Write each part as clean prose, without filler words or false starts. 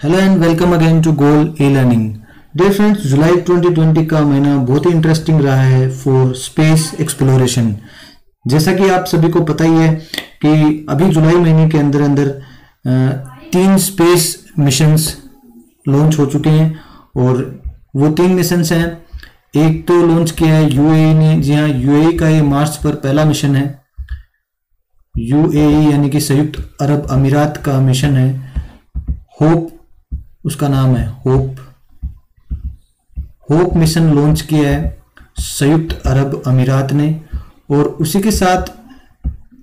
Hello and welcome again to goal e learning. Dear friends, जुलाई 2020 का महीना बहुत ही इंटरेस्टिंग रहा है फॉर स्पेस एक्सप्लोरेशन। जैसा कि आप सभी को पता ही है कि अभी जुलाई महीने के अंदर अंदर 3 स्पेस मिशंस लॉन्च हो चुके हैं और वो 3 मिशंस हैं। एक तो लॉन्च किया है यूएई ने। जी हाँ, यूएई का ये मार्च पर पहला मिशन है। यूएई यानी कि संयुक्त अरब अमीरात का मिशन है। होप उसका नाम है। होप मिशन लॉन्च किया है संयुक्त अरब अमीरात ने। और उसी के साथ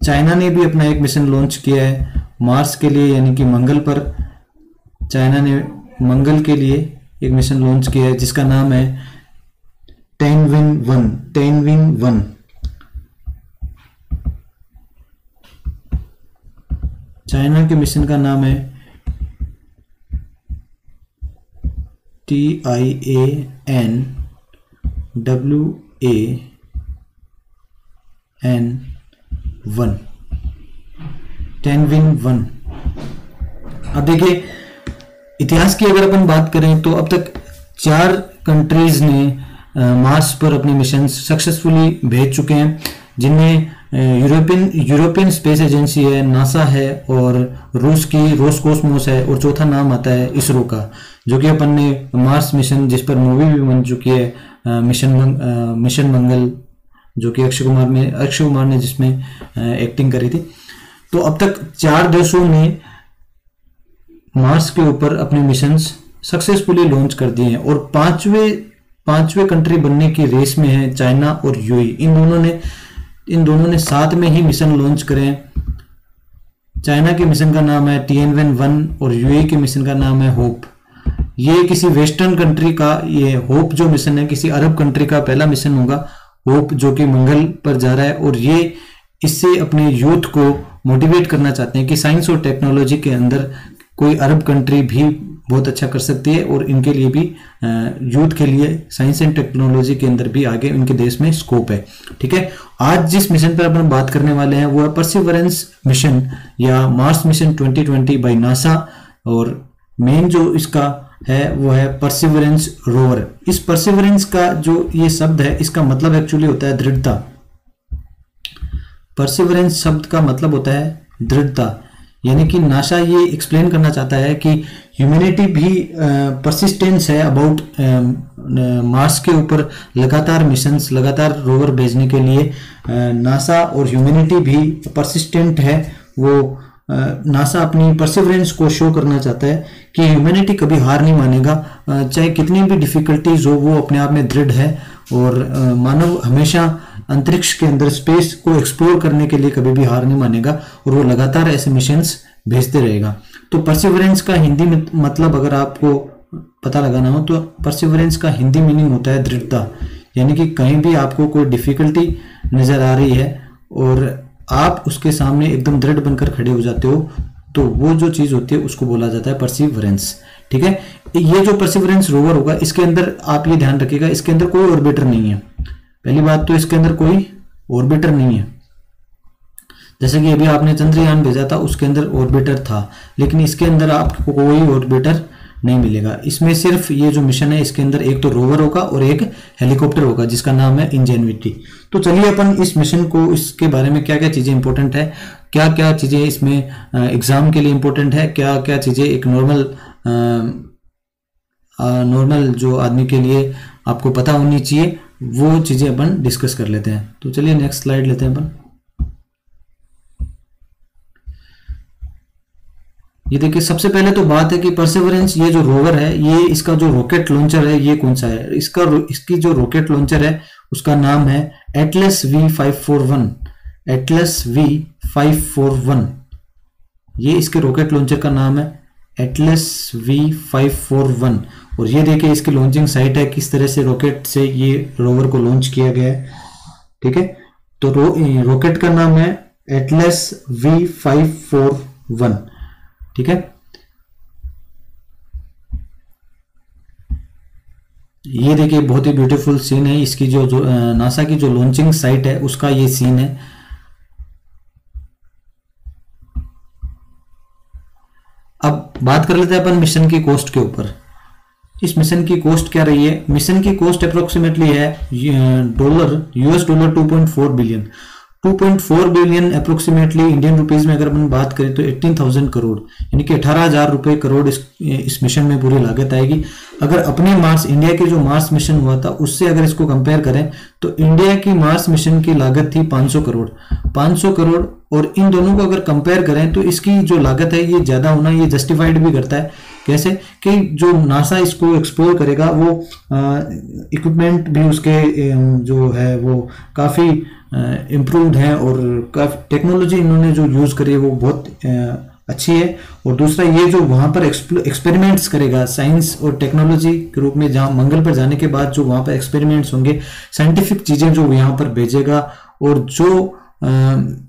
चाइना ने भी अपना एक मिशन लॉन्च किया है मार्स के लिए, यानी कि मंगल पर। चाइना ने मंगल के लिए एक मिशन लॉन्च किया है जिसका नाम है टेनविन-1। चाइना के मिशन का नाम है TIANWAN, टेनविन-1। अब देखिए, इतिहास की अगर अपन बात करें तो अब तक 4 कंट्रीज ने मार्स पर अपने मिशन सक्सेसफुली भेज चुके हैं, जिनमें यूरोपियन स्पेस एजेंसी है, नासा है, और रूस की रोसकोसमोस है, और चौथा नाम आता है इसरो का, जो कि अपन ने मार्स मिशन, जिस पर मूवी भी बन चुकी है मिशन मंगल, जो कि अक्षय कुमार ने जिसमें एक्टिंग करी थी। तो अब तक 4 देशों ने मार्स के ऊपर अपने मिशंस सक्सेसफुली लॉन्च कर दिए हैं और पांचवें कंट्री बनने की रेस में है चाइना और यूएई। इन दोनों ने साथ में ही मिशन लॉन्च करे हैं। चाइना के मिशन का नाम है TIANWAN-1 और यूएई के मिशन का नाम है होप। ये किसी वेस्टर्न कंट्री का, ये होप जो मिशन है किसी अरब कंट्री का पहला मिशन होगा, होप, जो कि मंगल पर जा रहा है। और ये इससे अपने यूथ को मोटिवेट करना चाहते हैं कि साइंस और टेक्नोलॉजी के अंदर कोई अरब कंट्री भी बहुत अच्छा कर सकती है और इनके लिए भी, यूथ के लिए साइंस एंड टेक्नोलॉजी के अंदर भी आगे इनके देश में स्कोप है। ठीक है, आज जिस मिशन पर अपन बात करने वाले हैं वो है परसिवरेंस मिशन या मार्स मिशन 2020 बाय नासा। और मेन जो इसका है वो है परसिवरेंस रोवर। इस परसिवरेंस का जो ये शब्द है, इसका मतलब एक्चुअली होता है दृढ़ता। परसिवरेंस शब्द का मतलब होता है दृढ़ता, यानी कि नासा ये एक्सप्लेन करना चाहता है कि ह्यूमैनिटी भी परसिस्टेंस है अबाउट मार्स के ऊपर लगातार मिशंस, लगातार रोवर भेजने के लिए नासा और ह्यूमैनिटी भी परसिस्टेंट है। वो नासा अपनी परसिवरेंस को शो करना चाहता है कि ह्यूमैनिटी कभी हार नहीं मानेगा, चाहे कितनी भी डिफिकल्टीज हो, वो अपने आप में दृढ़ है। और मानव हमेशा अंतरिक्ष के अंदर स्पेस को एक्सप्लोर करने के लिए कभी भी हार नहीं मानेगा और वो लगातार ऐसे मिशंस भेजते रहेगा। तो परसिवरेंस का हिंदी मतलब अगर आपको पता लगाना हो तो परसिवरेंस का हिंदी मीनिंग होता है दृढ़ता। यानी कि कहीं भी आपको कोई डिफिकल्टी नजर आ रही है और आप उसके सामने एकदम दृढ़ बनकर खड़े हो जाते हो, तो वो जो चीज होती है उसको बोला जाता है परसिवरेंस। ठीक है, ये जो परसिवरेंस रोवर होगा, इसके अंदर आप ये ध्यान रखिएगा, इसके अंदर कोई ऑर्बिटर नहीं है। पहली बात तो इसके अंदर कोई ऑर्बिटर नहीं है। जैसे कि अभी आपने चंद्रयान भेजा था, उसके अंदर ऑर्बिटर था, लेकिन इसके अंदर आपको कोई ऑर्बिटर नहीं मिलेगा। इसमें सिर्फ ये जो मिशन है, इसके अंदर एक तो रोवर होगा और एक हेलीकॉप्टर होगा जिसका नाम है इंजेन्युइटी। तो चलिए अपन इस मिशन को, इसके बारे में क्या क्या चीजें इंपॉर्टेंट है, क्या क्या चीजें इसमें एग्जाम के लिए इंपॉर्टेंट है, क्या क्या चीजें एक नॉर्मल जो आदमी के लिए आपको पता होनी चाहिए, वो चीजें अपन डिस्कस कर लेते हैं। तो चलिए नेक्स्ट स्लाइड लेते हैं अपन। ये देखिए, सबसे पहले तो बात है कि परसेवरेंस, ये जो रोवर है, ये इसका जो रॉकेट लॉन्चर है ये कौन सा है। इसकी जो रॉकेट लॉन्चर है उसका नाम है एटलस V541। एटलस V541, ये इसके रॉकेट लॉन्चर का नाम है एटलस V541। और ये देखिए इसकी लॉन्चिंग साइट है, किस तरह से रॉकेट से ये रोवर को लॉन्च किया गया है। ठीक है, तो रॉकेट का नाम है एटलस V541। ठीक है, ये देखिए बहुत ही ब्यूटीफुल सीन है इसकी, जो नासा की जो लॉन्चिंग साइट है उसका ये सीन है। अब बात कर लेते हैं अपन मिशन की कॉस्ट के ऊपर। इस मिशन की कॉस्ट क्या रही है? मिशन की कॉस्ट अप्रोक्सीमेटली है $US 2.4 billion. 2.4 billion approximately Indian rupees में अगर अपन बात करें तो 18,000 करोड़, यानी कि 18,000 रुपए करोड़ इस मिशन में पूरी लागत आएगी। अगर अपने मार्स, इंडिया के जो मार्स मिशन हुआ था उससे अगर इसको कंपेयर करें तो इंडिया की मार्स मिशन की लागत थी 500 करोड़। 500 करोड़ और इन दोनों को अगर कंपेयर करें तो इसकी जो लागत है ये ज्यादा होना ये जस्टिफाइड भी करता है। कैसे कि जो नासा इसको एक्सप्लोर करेगा वो इक्विपमेंट भी उसके जो है वो काफी इम्प्रूव्ड है और काफी टेक्नोलॉजी इन्होंने जो यूज करी है वो बहुत अच्छी है। और दूसरा ये जो वहां पर एक्सपेरिमेंट्स करेगा साइंस और टेक्नोलॉजी के रूप में, जहां मंगल पर जाने के बाद जो वहां पर एक्सपेरिमेंट्स होंगे, साइंटिफिक चीजें जो यहाँ पर भेजेगा और जो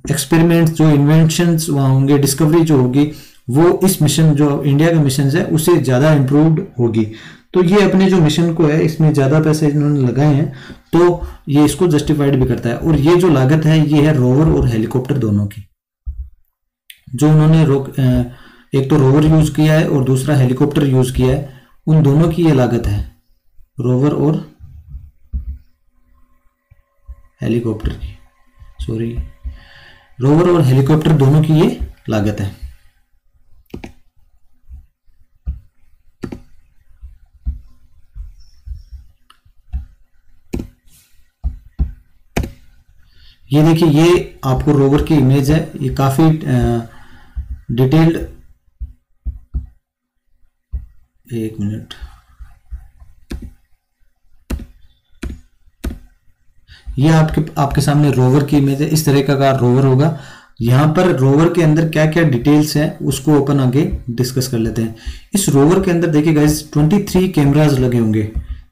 एक्सपेरिमेंट्स जो इन्वेंशंस वहां होंगे, डिस्कवरी जो होगी वो इस मिशन जो इंडिया का मिशन है उससे ज्यादा इम्प्रूव्ड होगी। तो ये अपने जो मिशन को है इसमें ज्यादा पैसे इन्होंने लगाए हैं तो ये इसको जस्टिफाइड भी करता है। और ये जो लागत है ये है रोवर और हेलीकॉप्टर दोनों की, जो उन्होंने एक तो रोवर यूज किया है और दूसरा हेलीकॉप्टर यूज किया है, उन दोनों की ये लागत है, रोवर और हेलीकॉप्टर की, सॉरी रोवर और हेलीकॉप्टर दोनों की ये लागत है। ये देखिए ये आपको रोवर की इमेज है, ये काफी डिटेल्ड, एक मिनट, ये आपके सामने रोवर की इमेज है। इस तरह का रोवर होगा। यहाँ पर रोवर के अंदर क्या क्या डिटेल्स हैं उसको अपन आगे डिस्कस कर लेते हैं। इस रोवर के अंदर देखिए गाइस 23 कैमरास लगे होंगे,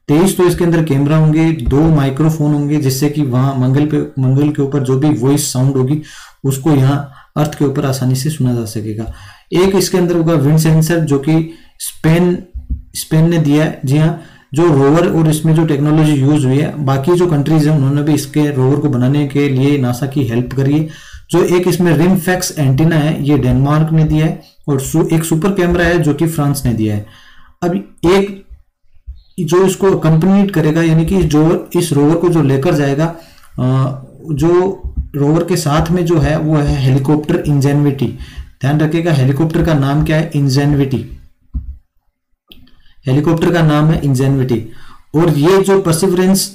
23 तो इसके अंदर कैमरा होंगे, 2 माइक्रोफोन होंगे जिससे कि वहां मंगल के ऊपर जो भी वॉइस साउंड होगी उसको यहाँ अर्थ के ऊपर आसानी से सुना जा सकेगा। एक इसके अंदर होगा विंड सेंसर जो कि स्पेन ने दिया है। जी हाँ, जो रोवर और इसमें जो टेक्नोलॉजी यूज हुई है बाकी जो कंट्रीज है उन्होंने भी इसके रोवर को बनाने के लिए नासा की हेल्प करी है। जो एक इसमें रिमफैक्स एंटीना है ये डेनमार्क ने दिया है और एक सुपर कैमरा है जो कि फ्रांस ने दिया है। अब एक जो इसको कंप्लीट करेगा, यानी कि जो इस रोवर को जो लेकर जाएगा, जो रोवर के साथ में जो है वो है हेलीकॉप्टर इंजेन्युइटी। ध्यान रखिएगा हेलीकॉप्टर का नाम क्या है, इंजेन्युइटी। हेलीकॉप्टर का नाम है इंजेन्युइटी। और ये जो परसिवरेंस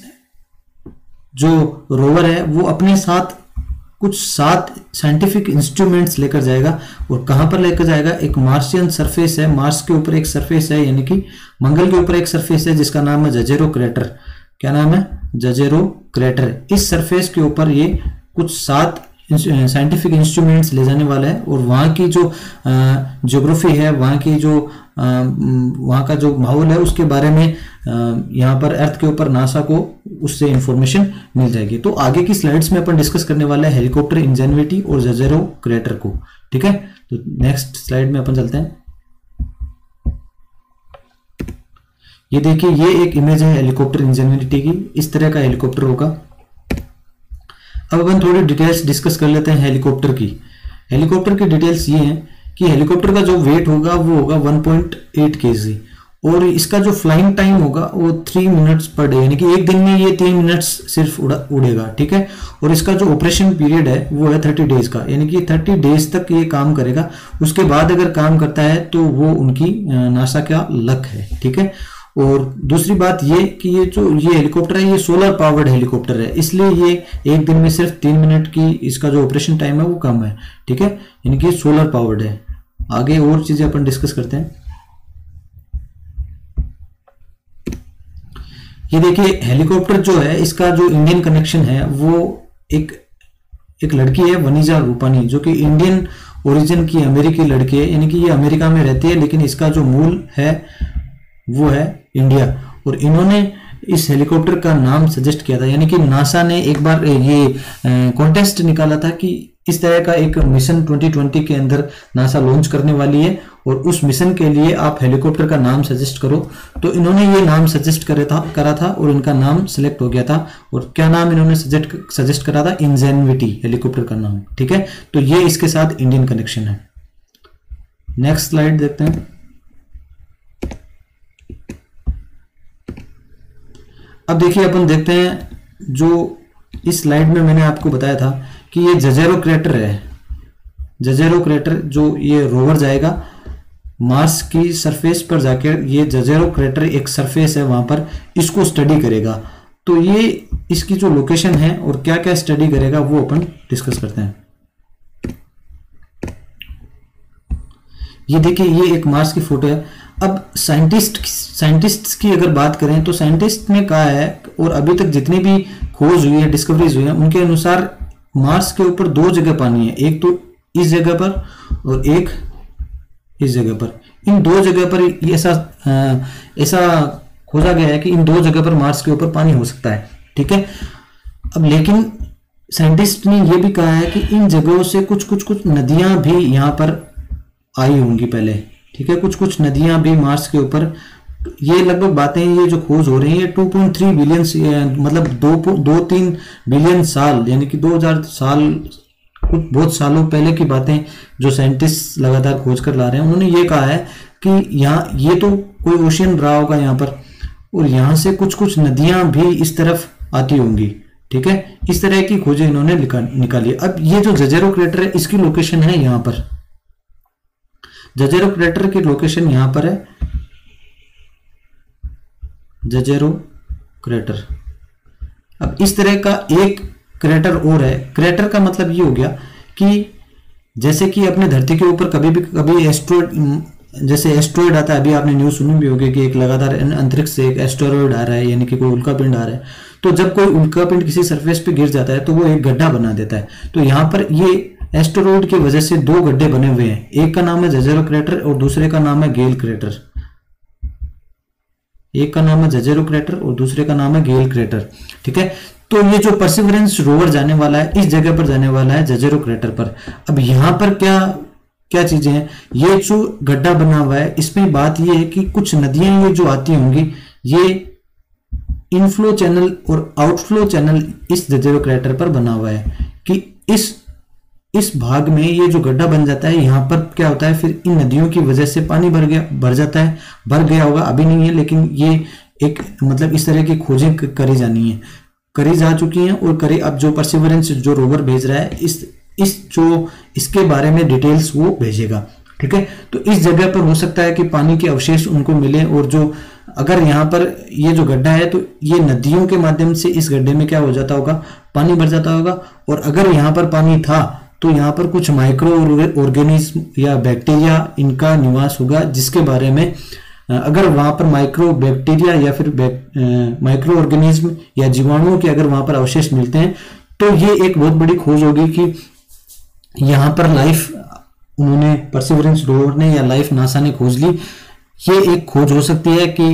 जो रोवर है वो अपने साथ कुछ 7 साइंटिफिक इंस्ट्रूमेंट्स लेकर जाएगा। और कहां पर लेकर जाएगा, एक मार्शियन सरफेस है, मार्स के ऊपर एक सरफेस है, यानी कि मंगल के ऊपर एक सरफेस है जिसका नाम है जजेरो क्रेटर। क्या नाम है, जजेरो क्रेटर। इस सरफेस के ऊपर ये कुछ 7 साइंटिफिक इंस्ट्रूमेंट्स ले जाने वाला है और वहाँ की जो ज्योग्राफी है, वहाँ की जो वहाँ का जो माहौल है उसके बारे में यहाँ पर अर्थ के ऊपर नासा को उससे इंफॉर्मेशन मिल जाएगी। तो आगे की स्लाइड्स में अपन डिस्कस करने वाले हैं हेलीकॉप्टर इंजेन्युइटी और जजेरो क्रेटर को। ठीक है, तो नेक्स्ट स्लाइड में अपन चलते हैं। ये देखिए ये एक इमेज है हेलीकॉप्टर इंजेन्युइटी की, इस तरह का हेलीकॉप्टर होगा। अब अपन थोड़ी डिटेल्स डिस्कस कर लेते हैं हेलीकॉप्टर की। हेलीकॉप्टर की डिटेल्स ये हैं कि हेलीकॉप्टर का जो वेट होगा वो होगा 1.8 kg और इसका जो फ्लाइंग टाइम होगा वो 3 मिनट्स पर डे, यानी कि एक दिन में ये 3 मिनट्स सिर्फ उड़ेगा। ठीक है, और इसका जो ऑपरेशन पीरियड है वो है 30 डेज का, यानी कि 30 डेज तक ये काम करेगा। उसके बाद अगर काम करता है तो वो उनकी नासा का लक है। ठीक है, और दूसरी बात ये कि ये हेलीकॉप्टर है ये सोलर पावर्ड हेलीकॉप्टर है, इसलिए ये एक दिन में सिर्फ 3 मिनट की इसका जो ऑपरेशन टाइम है वो कम है। ठीक है, यानी कि सोलर पावर्ड है। आगे और चीजें अपन डिस्कस करते हैं। ये देखिए हेलीकॉप्टर जो है इसका जो इंडियन कनेक्शन है वो एक लड़की है वनीजा रूपानी जो कि इंडियन ओरिजिन की अमेरिकी लड़की है, यानी कि ये अमेरिका में रहती है लेकिन इसका जो मूल है वो है इंडिया। और इन्होंने इस हेलीकॉप्टर का नाम सजेस्ट किया था, यानी कि नासा ने एक बार ये कॉन्टेस्ट निकाला था कि इस तरह का एक मिशन 2020 के अंदर नासा लॉन्च करने वाली है और उस मिशन के लिए आप हेलीकॉप्टर का नाम सजेस्ट करो। तो इन्होंने ये नाम सजेस्ट करा था और इनका नाम सिलेक्ट हो गया था। और क्या नाम इन्होंने सजेस्ट करा था? इंजेन्विटी, हेलीकॉप्टर का नाम। ठीक है, तो ये इसके साथ इंडियन कनेक्शन है। नेक्स्ट स्लाइड देखते हैं। अब देखिए, अपन देखते हैं जो इस स्लाइड में मैंने आपको बताया था कि ये जजेरो क्रेटर है। जजेरो क्रेटर, जो ये रोवर जाएगा मार्स की सरफेस पर जाकर, ये जजेरो क्रेटर एक सरफेस है वहां पर, इसको स्टडी करेगा। तो ये इसकी जो लोकेशन है और क्या क्या स्टडी करेगा वो अपन डिस्कस करते हैं। ये देखिए, ये एक मार्स की फोटो है। अब साइंटिस्ट्स की अगर बात करें तो साइंटिस्ट ने कहा है, और अभी तक जितनी भी खोज हुई है, डिस्कवरीज हुई है, उनके अनुसार मार्स के ऊपर दो जगह पानी है, एक तो इस जगह पर और एक इस जगह पर। इन दो जगह पर ऐसा खोजा गया है कि इन दो जगह पर मार्स के ऊपर पानी हो सकता है। ठीक है, अब लेकिन साइंटिस्ट ने यह भी कहा है कि इन जगहों से कुछ नदियां भी यहां पर आई होंगी पहले। ठीक है, कुछ नदियां भी मार्स के ऊपर, ये लगभग बातें, ये जो खोज हो रही है 2.3 बिलियन, मतलब 2-3 बिलियन साल, यानी कि 2000 साल, कुछ बहुत सालों पहले की बातें जो साइंटिस्ट लगातार खोज कर ला रहे हैं। उन्होंने ये कहा है कि यहाँ ये तो कोई ओशियन रहा होगा यहाँ पर, और यहाँ से कुछ नदियां भी इस तरफ आती होंगी। ठीक है, इस तरह की खोजें इन्होंने निकाली। अब ये जो जजेरो क्रेटर है, इसकी लोकेशन है यहाँ पर। जजेरो क्रेटर की लोकेशन यहां पर है, जजेरो क्रेटर। अब इस तरह का एक क्रेटर और है। क्रेटर का मतलब ये हो गया कि जैसे कि अपने धरती के ऊपर कभी एस्ट्रॉइड, जैसे एस्ट्रॉइड आता है, अभी आपने न्यूज सुनी भी होगी कि एक लगातार अंतरिक्ष से एक एस्ट्रॉइड आ रहा है, यानी कि कोई उल्कापिंड आ रहा है। तो जब कोई उल्कापिंड किसी सरफेस पे गिर जाता है तो वो एक गड्ढा बना देता है। तो यहाँ पर ये एस्टेरॉइड की वजह से दो गड्ढे बने हुए हैं, एक का नाम है जजेरो क्रेटर और दूसरे का नाम है गेल क्रेटर। एक का नाम है जजेरो क्रेटर और दूसरे का नाम है गेल क्रेटर। ठीक है, तो ये जो परसिवरेंस रोवर जाने वाला है, इस जगह पर जाने वाला है, जजेरो क्रेटर पर। अब यहां पर क्या क्या चीजें हैं? ये जो गड्ढा बना हुआ है, इसमें बात ये है कि कुछ नदियां ये जो आती होंगी, ये इनफ्लो चैनल और आउटफ्लो चैनल इस जजेरो क्रेटर पर बना हुआ है कि इस भाग में ये जो गड्ढा बन जाता है, यहां पर क्या होता है, फिर इन नदियों की वजह से पानी भर जाता है। भर गया होगा, अभी नहीं है, लेकिन ये एक, मतलब इस तरह की खोजें करी जानी है, करी जा चुकी हैं और करी। अब जो परसिवरेंस जो रोवर भेज रहा है, इसके बारे में डिटेल्स वो भेजेगा। ठीक है, तो इस जगह पर हो सकता है कि पानी के अवशेष उनको मिले, और जो अगर यहाँ पर ये जो गड्ढा है, तो ये नदियों के माध्यम से इस गड्ढे में क्या हो जाता होगा, पानी भर जाता होगा। और अगर यहाँ पर पानी था तो यहाँ पर कुछ माइक्रो ऑर्गेनिज्म या बैक्टीरिया इनका निवास होगा, जिसके बारे में अगर वहां पर माइक्रो बैक्टीरिया या फिर माइक्रो ऑर्गेनिज्म या जीवाणुओं के अगर वहां पर अवशेष मिलते हैं, तो ये एक बहुत बड़ी खोज होगी कि यहाँ पर लाइफ, उन्होंने परसिवरेंस रोवर ने या लाइफ नासा ने खोज ली। ये एक खोज हो सकती है कि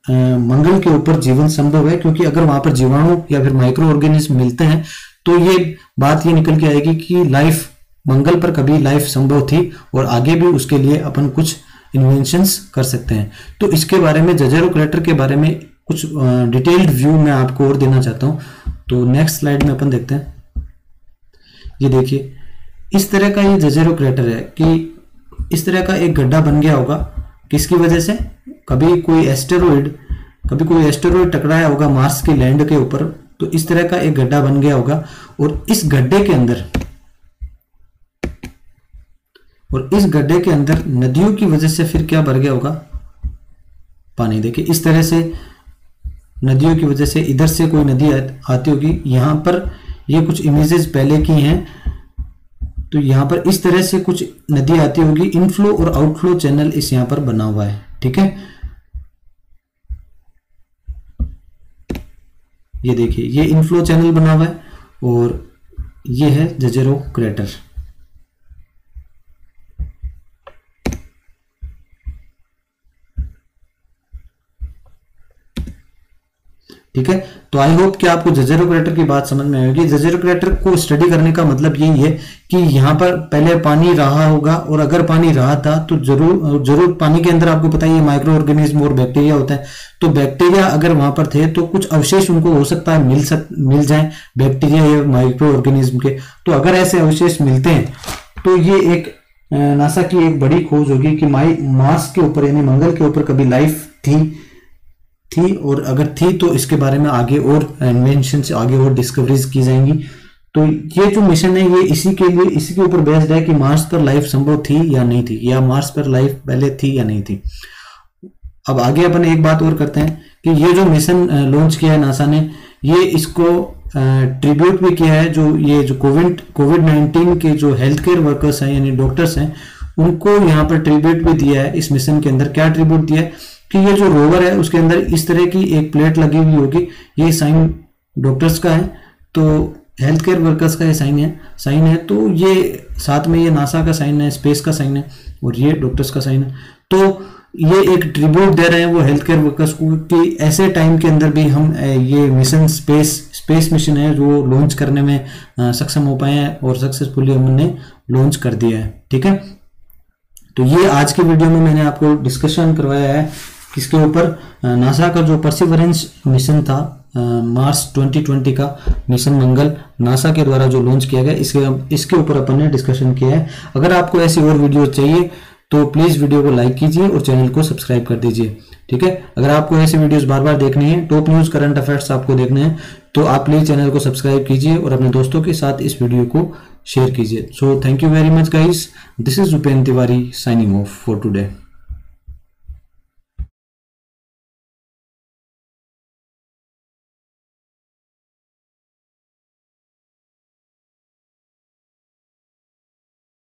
मंगल के ऊपर जीवन संभव है, क्योंकि अगर वहां पर जीवाणु या फिर माइक्रो ऑर्गेनिज्म मिलते हैं तो ये बात ये निकल के आएगी कि लाइफ, मंगल पर कभी लाइफ संभव थी, और आगे भी उसके लिए अपन कुछ इन्वेंशंस कर सकते हैं। तो इसके बारे में, जजेरो क्रेटर के बारे में कुछ डिटेल्ड व्यू मैं आपको और देना चाहता हूं। तो नेक्स्ट स्लाइड में अपन देखते हैं। ये देखिए, इस तरह का ये जजेरो क्रेटर है कि इस तरह का एक गड्ढा बन गया होगा। किसकी वजह से? कभी कोई एस्टेरॉइड टकराया होगा मार्स के लैंड के ऊपर, तो इस तरह का एक गड्ढा बन गया होगा। और इस गड्ढे के अंदर नदियों की वजह से फिर क्या भर गया होगा, पानी। देखिए, इस तरह से नदियों की वजह से इधर से कोई नदी आती होगी। यहां पर ये कुछ इमेजेस पहले की हैं, तो यहां पर इस तरह से कुछ नदी आती होगी। इनफ्लो और आउटफ्लो चैनल इस यहां पर बना हुआ है। ठीक है, ये देखिए, ये इनफ्लो चैनल बना हुआ है और ये है जजेरो क्रेटर। ठीक है। तो आई होप कि आपको जजेरो क्रैटर की बात समझ में आएगी। जजेरो क्रैटर को स्टडी करने का मतलब यही है कि यहाँ पर पहले पानी रहा होगा, और अगर पानी रहा था तो जरूर पानी के अंदर आपको पता ही है माइक्रो ऑर्गेनिज्म और बैक्टीरिया होता है। तो बैक्टीरिया अगर वहां पर थे तो कुछ अवशेष उनको हो सकता है मिल जाए बैक्टीरिया या माइक्रो ऑर्गेनिज्म के। तो अगर ऐसे अवशेष मिलते हैं तो ये एक नासा की एक बड़ी खोज होगी कि मार्स के ऊपर यानी मंगल के ऊपर कभी लाइफ थी, और अगर थी तो इसके बारे में आगे और इन्वेंशन से आगे और डिस्कवरीज की जाएंगी। तो ये जो मिशन है ये इसी के ऊपर बेस्ड है कि मार्स पर लाइफ संभव थी या नहीं थी, या मार्स पर लाइफ पहले थी या नहीं थी। अब आगे अपन एक बात और करते हैं कि ये जो मिशन लॉन्च किया है नासा ने, ये इसको ट्रिब्यूट भी किया है जो कोविड-19 के जो हेल्थ केयर वर्कर्स हैं यानी डॉक्टर्स हैं, उनको यहाँ पर ट्रिब्यूट भी दिया है इस मिशन के अंदर। क्या ट्रिब्यूट दिया है कि ये जो रोवर है उसके अंदर इस तरह की एक प्लेट लगी हुई होगी, ये साइन डॉक्टर्स का है, तो हेल्थ केयर वर्कर्स का ये साइन है, तो ये साथ में ये नासा का साइन है, स्पेस का साइन है, और ये डॉक्टर्स का साइन है। तो ये एक ट्रिब्यूट दे रहे हैं वो हेल्थ केयर वर्कर्स को कि ऐसे टाइम के अंदर भी हम ये मिशन स्पेस मिशन है जो लॉन्च करने में सक्षम हो पाए हैं, और सक्सेसफुली हमने लॉन्च कर दिया है। ठीक है, तो ये आज के वीडियो में मैंने आपको डिस्कशन करवाया है किसके ऊपर, नासा का जो परसिवरेंस मिशन था मार्स 2020 का मिशन मंगल नासा के द्वारा जो लॉन्च किया गया, इसके ऊपर अपन ने डिस्कशन किया है। अगर आपको ऐसी और वीडियो चाहिए तो प्लीज वीडियो को लाइक कीजिए और चैनल को सब्सक्राइब कर दीजिए। ठीक है, अगर आपको ऐसे वीडियोस बार बार देखनी है, टॉप न्यूज करंट अफेयर्स आपको देखने हैं, तो आप प्लीज चैनल को सब्सक्राइब कीजिए और अपने दोस्तों के साथ इस वीडियो को शेयर कीजिए। So thank you very much guys, this is Upendra Tiwari signing off for today.